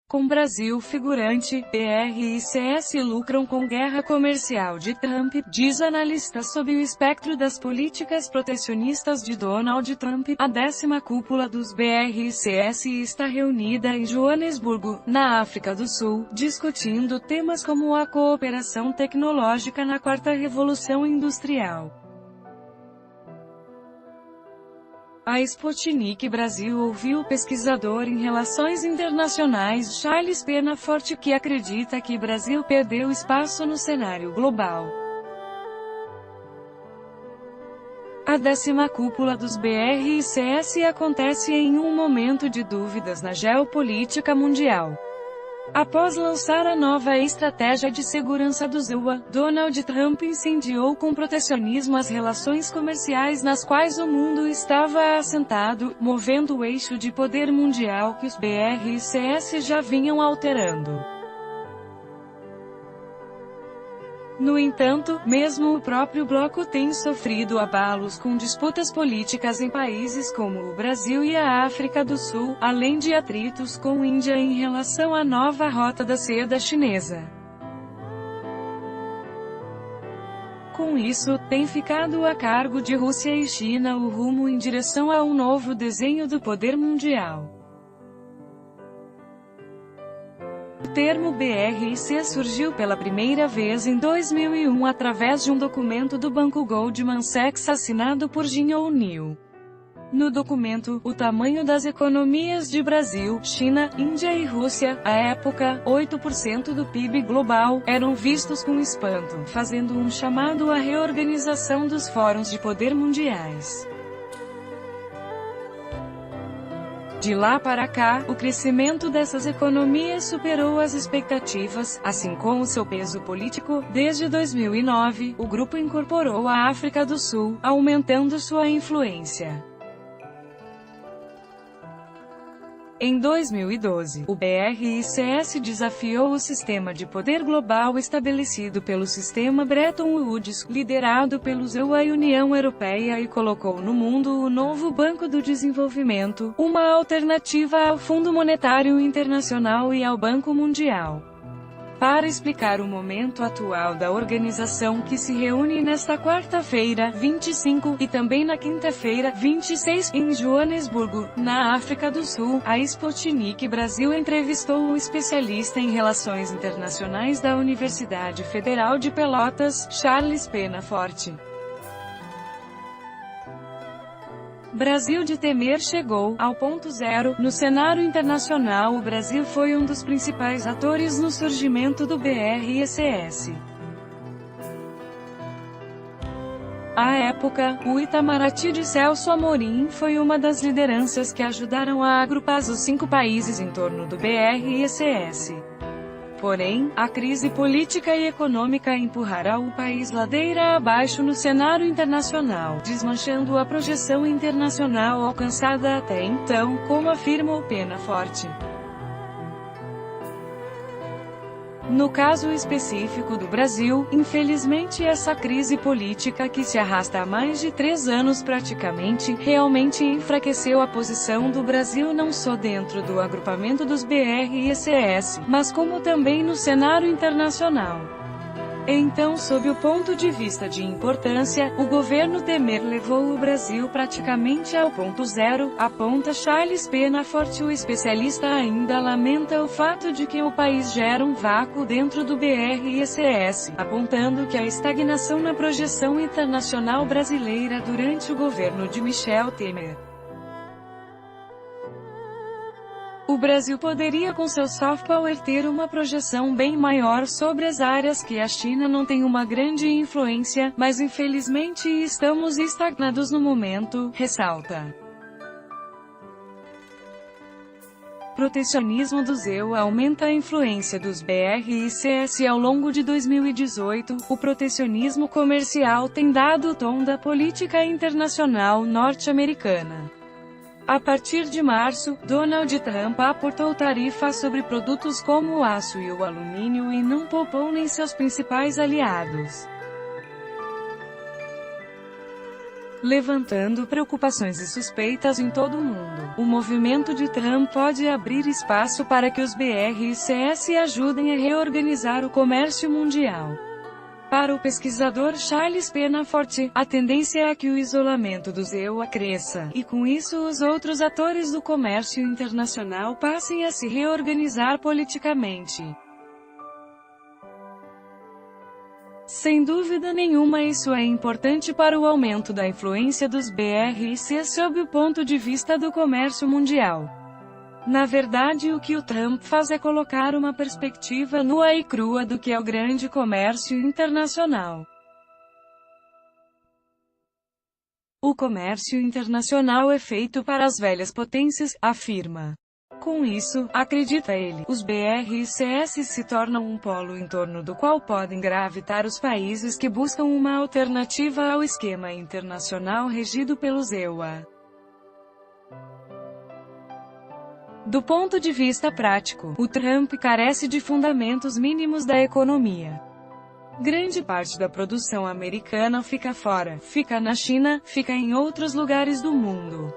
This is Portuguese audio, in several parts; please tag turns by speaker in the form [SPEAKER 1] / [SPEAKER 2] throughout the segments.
[SPEAKER 1] Com Brasil figurante, BR e CS lucram com guerra comercial de Trump, diz analista sob o espectro das políticas protecionistas de Donald Trump. A 10ª cúpula dos BR e CS está reunida em Joanesburgo, na África do Sul, discutindo temas como a cooperação tecnológica na quarta revolução industrial. A Sputnik Brasil ouviu o pesquisador em relações internacionais Charles Penaforte, que acredita que Brasil perdeu espaço no cenário global. A 10ª cúpula dos BR e CS acontece em um momento de dúvidas na geopolítica mundial. Após lançar a nova estratégia de segurança do ZEUA, Donald Trump incendiou com protecionismo as relações comerciais nas quais o mundo estava assentado, movendo o eixo de poder mundial que os BR e CS já vinham alterando. No entanto, mesmo o próprio bloco tem sofrido abalos com disputas políticas em países como o Brasil e a África do Sul, além de atritos com a Índia em relação à nova rota da seda chinesa. Com isso, tem ficado a cargo de Rússia e China o rumo em direção a um novo desenho do poder mundial. O termo BRIC surgiu pela primeira vez em 2001 através de um documento do banco Goldman Sachs assinado por Jim O'Neill. No documento, o tamanho das economias de Brasil, China, Índia e Rússia, à época, 8% do PIB global, eram vistos com espanto, fazendo um chamado à reorganização dos fóruns de poder mundiais. De lá para cá, o crescimento dessas economias superou as expectativas, assim como seu peso político. Desde 2009, o grupo incorporou a África do Sul, aumentando sua influência. Em 2012, o BRICS desafiou o sistema de poder global estabelecido pelo sistema Bretton Woods, liderado pelo ZEUA e União Europeia, e colocou no mundo o novo Banco do Desenvolvimento, uma alternativa ao Fundo Monetário Internacional e ao Banco Mundial. Para explicar o momento atual da organização, que se reúne nesta quarta-feira, 25, e também na quinta-feira, 26, em Joanesburgo, na África do Sul, a Sputnik Brasil entrevistou o especialista em relações internacionais da Universidade Federal de Pelotas, Charles Penaforte. Brasil de Temer chegou ao ponto zero. No cenário internacional, o Brasil foi um dos principais atores no surgimento do BRICS. À época, o Itamaraty de Celso Amorim foi uma das lideranças que ajudaram a agrupar os 5 países em torno do BRICS. Porém, a crise política e econômica empurrará o país ladeira abaixo no cenário internacional, desmanchando a projeção internacional alcançada até então, como afirma o Penaforte. No caso específico do Brasil, infelizmente essa crise política que se arrasta há mais de 3 anos praticamente, realmente enfraqueceu a posição do Brasil não só dentro do agrupamento dos BRICS, mas como também no cenário internacional. Então, sob o ponto de vista de importância, o governo Temer levou o Brasil praticamente ao ponto zero, aponta Charles Penaforte. O especialista ainda lamenta o fato de que o país gera um vácuo dentro do BRICS, apontando que a estagnação na projeção internacional brasileira durante o governo de Michel Temer. O Brasil poderia, com seu soft power, ter uma projeção bem maior sobre as áreas que a China não tem uma grande influência, mas infelizmente estamos estagnados no momento, ressalta. Protecionismo do ZEUA aumenta a influência dos BRICS. Ao longo de 2018, o protecionismo comercial tem dado o tom da política internacional norte-americana. A partir de março, Donald Trump aportou tarifas sobre produtos como o aço e o alumínio e não poupou nem seus principais aliados. levantando preocupações e suspeitas em todo o mundo. O movimento de Trump pode abrir espaço para que os BRICS ajudem a reorganizar o comércio mundial. Para o pesquisador Charles Penaforte, a tendência é que o isolamento dos EUA cresça, e com isso os outros atores do comércio internacional passem a se reorganizar politicamente. Sem dúvida nenhuma, isso é importante para o aumento da influência dos BRICS sob o ponto de vista do comércio mundial. Na verdade, o que o Trump faz é colocar uma perspectiva nua e crua do que é o grande comércio internacional. O comércio internacional é feito para as velhas potências, afirma. Com isso, acredita ele, os BRICS se tornam um polo em torno do qual podem gravitar os países que buscam uma alternativa ao esquema internacional regido pelos EUA. Do ponto de vista prático, o Trump carece de fundamentos mínimos da economia. Grande parte da produção americana fica fora, fica na China, fica em outros lugares do mundo.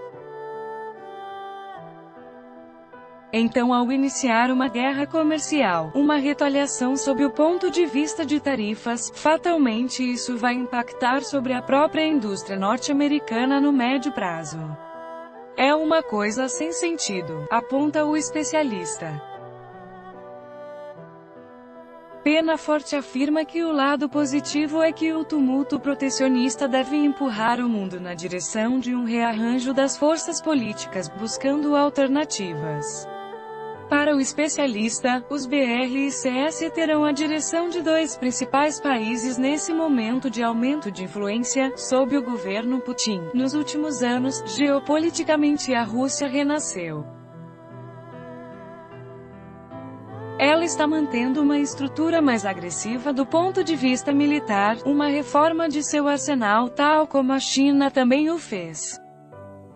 [SPEAKER 1] Então, ao iniciar uma guerra comercial, uma retaliação sob o ponto de vista de tarifas, fatalmente isso vai impactar sobre a própria indústria norte-americana no médio prazo. É uma coisa sem sentido, aponta o especialista. Penaforte afirma que o lado positivo é que o tumulto protecionista deve empurrar o mundo na direção de um rearranjo das forças políticas, buscando alternativas. Para o especialista, os BRICS terão a direção de dois principais países nesse momento de aumento de influência, sob o governo Putin. Nos últimos anos, geopoliticamente a Rússia renasceu. Ela está mantendo uma estrutura mais agressiva do ponto de vista militar, uma reforma de seu arsenal tal como a China também o fez.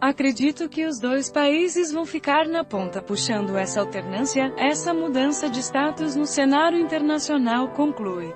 [SPEAKER 1] Acredito que os dois países vão ficar na ponta puxando essa alternância, essa mudança de status no cenário internacional, conclui.